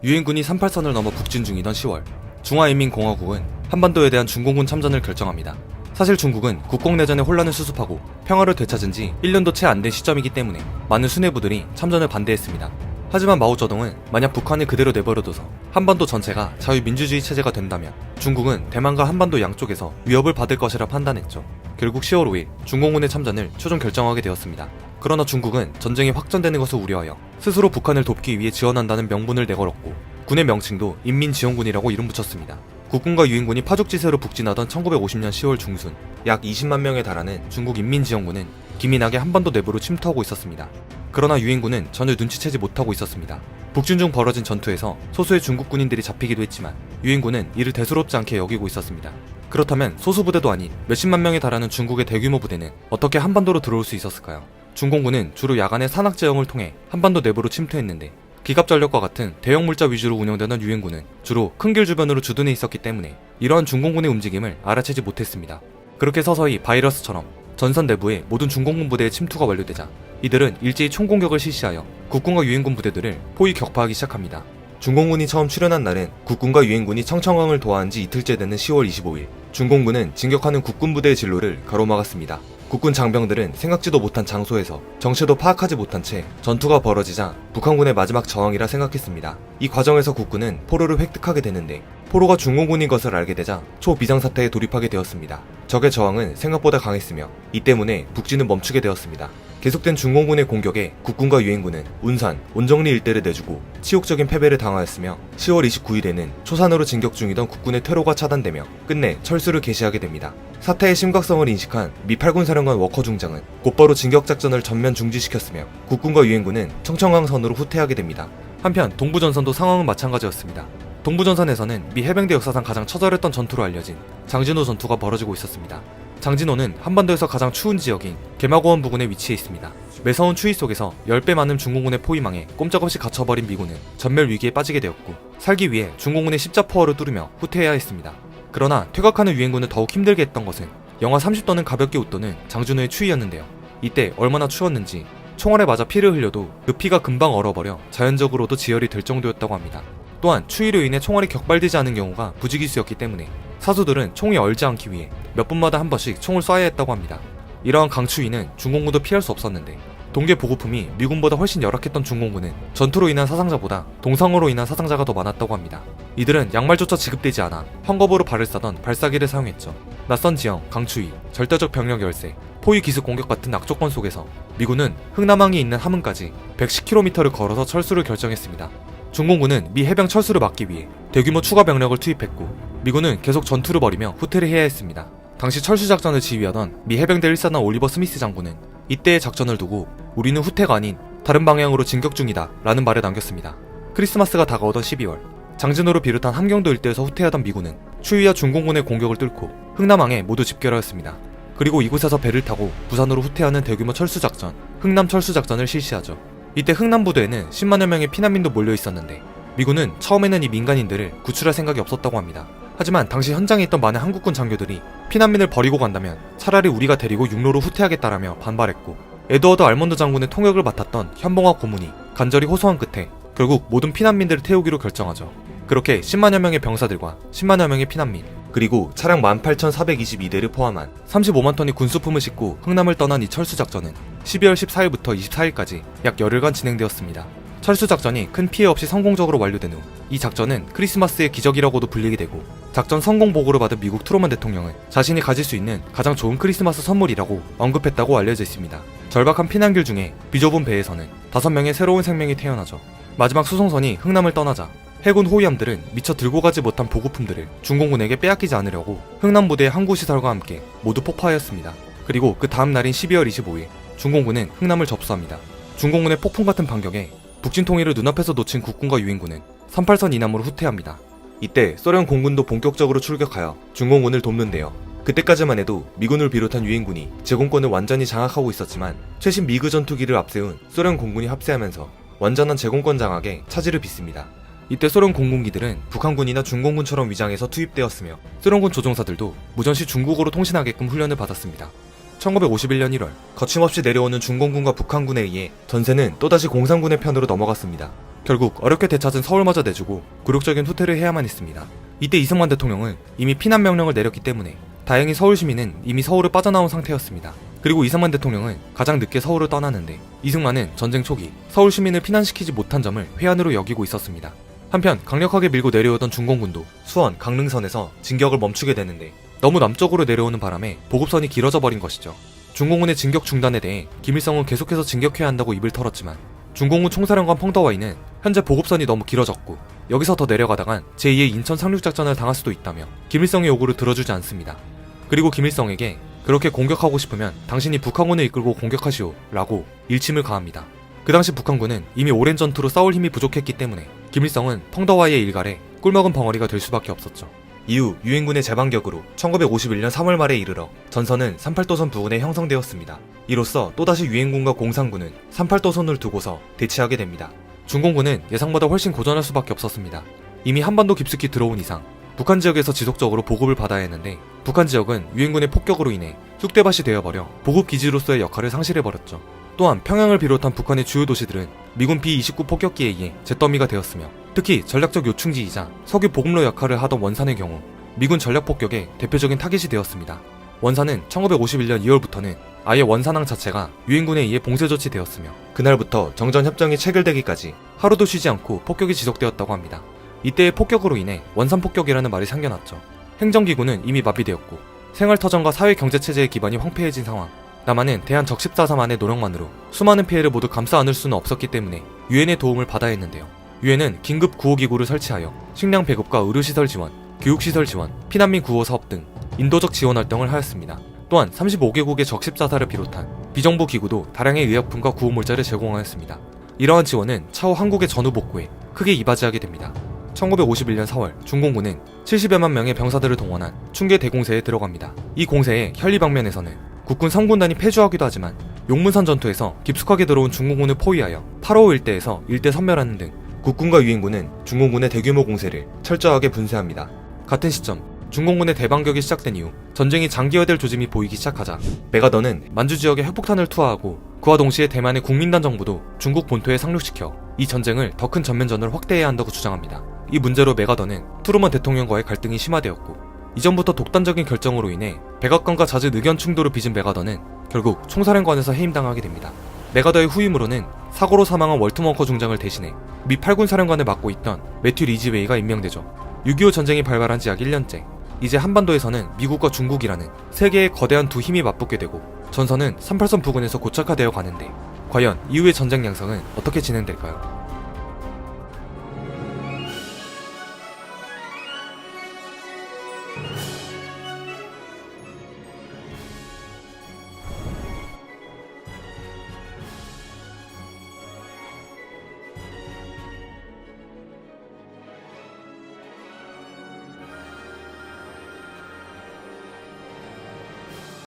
유엔군이 38선을 넘어 북진 중이던 10월, 중화인민공화국은 한반도에 대한 중공군 참전을 결정합니다. 사실 중국은 국공내전의 혼란을 수습하고 평화를 되찾은 지 1년도 채 안 된 시점이기 때문에 많은 수뇌부들이 참전을 반대했습니다. 하지만 마오쩌둥은 만약 북한을 그대로 내버려둬서 한반도 전체가 자유민주주의 체제가 된다면 중국은 대만과 한반도 양쪽에서 위협을 받을 것이라 판단했죠. 결국 10월 5일 중공군의 참전을 최종 결정하게 되었습니다. 그러나 중국은 전쟁이 확전되는 것을 우려하여 스스로 북한을 돕기 위해 지원한다는 명분을 내걸었고, 군의 명칭도 인민지원군이라고 이름 붙였습니다. 국군과 유엔군이 파죽지세로 북진하던 1950년 10월 중순, 약 20만 명에 달하는 중국 인민지원군은 기민하게 한반도 내부로 침투하고 있었습니다. 그러나 유엔군은 전혀 눈치채지 못하고 있었습니다. 북진 중 벌어진 전투에서 소수의 중국 군인들이 잡히기도 했지만 유엔군은 이를 대수롭지 않게 여기고 있었습니다. 그렇다면 소수 부대도 아닌 몇십만 명에 달하는 중국의 대규모 부대는 어떻게 한반도로 들어올 수 있었을까요? 중공군은 주로 야간의 산악제형을 통해 한반도 내부로 침투했는데, 기갑전력과 같은 대형 물자 위주로 운영되던 유엔군은 주로 큰 길 주변으로 주둔해 있었기 때문에 이러한 중공군의 움직임을 알아채지 못했습니다. 그렇게 서서히 바이러스처럼 전선 내부의 모든 중공군 부대의 침투가 완료되자 이들은 일제히 총공격을 실시하여 국군과 유엔군 부대들을 포위 격파하기 시작합니다. 중공군이 처음 출현한 날은 국군과 유엔군이 청천강을 도하한 지 이틀째 되는 10월 25일, 중공군은 진격하는 국군 부대의 진로를 가로막았습니다. 국군 장병들은 생각지도 못한 장소에서 정체도 파악하지 못한 채 전투가 벌어지자 북한군의 마지막 저항이라 생각했습니다. 이 과정에서 국군은 포로를 획득하게 되는데, 포로가 중공군인 것을 알게 되자 초비상사태에 돌입하게 되었습니다. 적의 저항은 생각보다 강했으며 이 때문에 북진은 멈추게 되었습니다. 계속된 중공군의 공격에 국군과 유엔군은 운산, 온정리 일대를 내주고 치욕적인 패배를 당하였으며 10월 29일에는 초산으로 진격 중이던 국군의 퇴로가 차단되며 끝내 철수를 개시하게 됩니다. 사태의 심각성을 인식한 미 8군 사령관 워커 중장은 곧바로 진격작전을 전면 중지시켰으며 국군과 유엔군은 청천강 선으로 후퇴하게 됩니다. 한편 동부전선도 상황은 마찬가지였습니다. 동부전선에서는 미 해병대 역사상 가장 처절했던 전투로 알려진 장진호 전투가 벌어지고 있었습니다. 장진호는 한반도에서 가장 추운 지역인 개마고원 부근에 위치해 있습니다. 매서운 추위 속에서 10배 많은 중공군의 포위망에 꼼짝없이 갇혀버린 미군은 전멸 위기에 빠지게 되었고, 살기 위해 중공군의 십자포어를 뚫으며 후퇴해야 했습니다. 그러나 퇴각하는 유엔군을 더욱 힘들게 했던 것은 영하 30도는 가볍게 웃도는 장진호의 추위였는데요. 이때 얼마나 추웠는지 총알에 맞아 피를 흘려도 그 피가 금방 얼어버려 자연적으로도 지혈이 될 정도였다고 합니다. 또한 추위로 인해 총알이 격발되지 않은 경우가 부지기수였기 때문에 사수들은 총이 얼지 않기 위해 몇 분마다 한 번씩 총을 쏴야 했다고 합니다. 이러한 강추위는 중공군도 피할 수 없었는데, 동계 보급품이 미군보다 훨씬 열악했던 중공군은 전투로 인한 사상자보다 동상으로 인한 사상자가 더 많았다고 합니다. 이들은 양말조차 지급되지 않아 헝겊으로 발을 싸던 발사기를 사용했죠. 낯선 지형, 강추위, 절대적 병력 열세, 포위 기습 공격 같은 악조건 속에서 미군은 흥남항이 있는 함흥까지 110km를 걸어서 철수를 결정했습니다. 중공군은 미 해병 철수를 막기 위해 대규모 추가 병력을 투입했고, 미군은 계속 전투를 벌이며 후퇴를 해야 했습니다. 당시 철수작전을 지휘하던 미 해병대 1사단 올리버 스미스 장군은 이때의 작전을 두고 우리는 후퇴가 아닌 다른 방향으로 진격 중이다 라는 말을 남겼습니다. 크리스마스가 다가오던 12월, 장진호를 비롯한 함경도 일대에서 후퇴하던 미군은 추위와 중공군의 공격을 뚫고 흥남항에 모두 집결하였습니다. 그리고 이곳에서 배를 타고 부산으로 후퇴하는 대규모 철수작전, 흥남 철수작전을 실시하죠. 이때 흥남 부두에는 10만여 명의 피난민도 몰려 있었는데, 미군은 처음에는 이 민간인들을 구출할 생각이 없었다고 합니다. 하지만 당시 현장에 있던 많은 한국군 장교들이 피난민을 버리고 간다면 차라리 우리가 데리고 육로로 후퇴하겠다라며 반발했고, 에드워드 알몬드 장군의 통역을 맡았던 현봉학 고문이 간절히 호소한 끝에 결국 모든 피난민들을 태우기로 결정하죠. 그렇게 10만여 명의 병사들과 10만여 명의 피난민, 그리고 차량 18,422대를 포함한 35만 톤의 군수품을 싣고 흥남을 떠난 이 철수작전은 12월 14일부터 24일까지 약 열흘간 진행되었습니다. 철수작전이 큰 피해 없이 성공적으로 완료된 후 이 작전은 크리스마스의 기적이라고도 불리게 되고, 작전 성공 보고를 받은 미국 트루먼 대통령은 자신이 가질 수 있는 가장 좋은 크리스마스 선물이라고 언급했다고 알려져 있습니다. 절박한 피난길 중에 비좁은 배에서는 5명의 새로운 생명이 태어나죠. 마지막 수송선이 흥남을 떠나자 해군 호위함들은 미처 들고 가지 못한 보급품들을 중공군에게 빼앗기지 않으려고 흥남 부대의 항구시설과 함께 모두 폭파하였습니다. 그리고 그 다음 날인 12월 25일 중공군은 흥남을 접수합니다. 중공군의 폭풍 같은 반격에 북진 통일을 눈앞에서 놓친 국군과 유엔군은 38선 이남으로 후퇴합니다. 이때 소련 공군도 본격적으로 출격하여 중공군을 돕는데요. 그때까지만 해도 미군을 비롯한 유엔군이 제공권을 완전히 장악하고 있었지만, 최신 미그 전투기를 앞세운 소련 공군이 합세하면서 완전한 제공권 장악에 차질을 빚습니다. 이때 소련 공군기들은 북한군이나 중공군처럼 위장해서 투입되었으며, 소련군 조종사들도 무전시 중국어로 통신하게끔 훈련을 받았습니다. 1951년 1월 거침없이 내려오는 중공군과 북한군에 의해 전세는 또다시 공산군의 편으로 넘어갔습니다. 결국 어렵게 되찾은 서울마저 내주고 굴욕적인 후퇴를 해야만 했습니다. 이때 이승만 대통령은 이미 피난 명령을 내렸기 때문에 다행히 서울 시민은 이미 서울을 빠져나온 상태였습니다. 그리고 이승만 대통령은 가장 늦게 서울을 떠나는데 이승만은 전쟁 초기 서울 시민을 피난시키지 못한 점을 회한으로 여기고 있었습니다. 한편 강력하게 밀고 내려오던 중공군도 수원, 강릉선에서 진격을 멈추게 되는데 너무 남쪽으로 내려오는 바람에 보급선이 길어져 버린 것이죠. 중공군의 진격 중단에 대해 김일성은 계속해서 진격해야 한다고 입을 털었지만 중공군 총사령관 펑더와이는 현재 보급선이 너무 길어졌고 여기서 더 내려가다간 제2의 인천 상륙작전을 당할 수도 있다며 김일성의 요구를 들어주지 않습니다. 그리고 김일성에게 그렇게 공격하고 싶으면 당신이 북한군을 이끌고 공격하시오 라고 일침을 가합니다. 그 당시 북한군은 이미 오랜 전투로 싸울 힘이 부족했기 때문에 김일성은 펑더와이의 일갈에 꿀먹은 벙어리가 될 수밖에 없었죠. 이후 유엔군의 재반격으로 1951년 3월 말에 이르러 전선은 38도선 부근에 형성되었습니다. 이로써 또다시 유엔군과 공산군은 38도선을 두고서 대치하게 됩니다. 중공군은 예상보다 훨씬 고전할 수밖에 없었습니다. 이미 한반도 깊숙이 들어온 이상 북한 지역에서 지속적으로 보급을 받아야 했는데 북한 지역은 유엔군의 폭격으로 인해 쑥대밭이 되어버려 보급기지로서의 역할을 상실해버렸죠. 또한 평양을 비롯한 북한의 주요 도시들은 미군 B-29 폭격기에 의해 잿더미가 되었으며 특히 전략적 요충지이자 석유 보급로 역할을 하던 원산의 경우 미군 전략 폭격의 대표적인 타깃이 되었습니다. 원산은 1951년 2월부터는 아예 원산항 자체가 유엔군에 의해 봉쇄 조치되었으며 그날부터 정전협정이 체결되기까지 하루도 쉬지 않고 폭격이 지속되었다고 합니다. 이때의 폭격으로 인해 원산폭격이라는 말이 생겨났죠. 행정기구는 이미 마비되었고 생활터전과 사회경제체제의 기반이 황폐해진 상황, 남한은 대한 적십사사만의 노력만으로 수많은 피해를 모두 감싸 안을 수는 없었기 때문에 유엔의 도움을 받아야 했는데요. 유엔은 긴급 구호기구를 설치하여 식량 배급과 의료시설 지원, 교육시설 지원, 피난민 구호 사업 등 인도적 지원 활동을 하였습니다. 또한 35개국의 적십사사를 비롯한 비정부 기구도 다량의 의약품과 구호물자를 제공하였습니다. 이러한 지원은 차후 한국의 전후 복구에 크게 이바지하게 됩니다. 1951년 4월 중공군은 70여만 명의 병사들을 동원한 충계 대공세에 들어갑니다. 이 공세의 현리 방면에서는 국군 3군단이 패주하기도 하지만 용문산 전투에서 깊숙하게 들어온 중공군을 포위하여 8.5 일대에서 일대 섬멸하는 등 국군과 유엔군은 중공군의 대규모 공세를 철저하게 분쇄합니다. 같은 시점 중공군의 대반격이 시작된 이후 전쟁이 장기화될 조짐이 보이기 시작하자 메가던은 만주 지역에 핵폭탄을 투하하고 그와 동시에 대만의 국민당 정부도 중국 본토에 상륙시켜 이 전쟁을 더 큰 전면전으로 확대해야 한다고 주장합니다. 이 문제로 메가던은 트루먼 대통령과의 갈등이 심화되었고 이전부터 독단적인 결정으로 인해 백악관과 잦은 의견 충돌을 빚은 메가던은 결국 총사령관에서 해임당하게 됩니다. 메가더의 후임으로는 사고로 사망한 월트 원커 중장을 대신해 미 8군 사령관을 맡고 있던 매튜 리지웨이가 임명되죠. 6.25 전쟁이 발발한 지 약 1년째 이제 한반도에서는 미국과 중국이라는 세계의 거대한 두 힘이 맞붙게 되고 전선은 38선 부근에서 고착화되어 가는데 과연 이후의 전쟁 양상은 어떻게 진행될까요?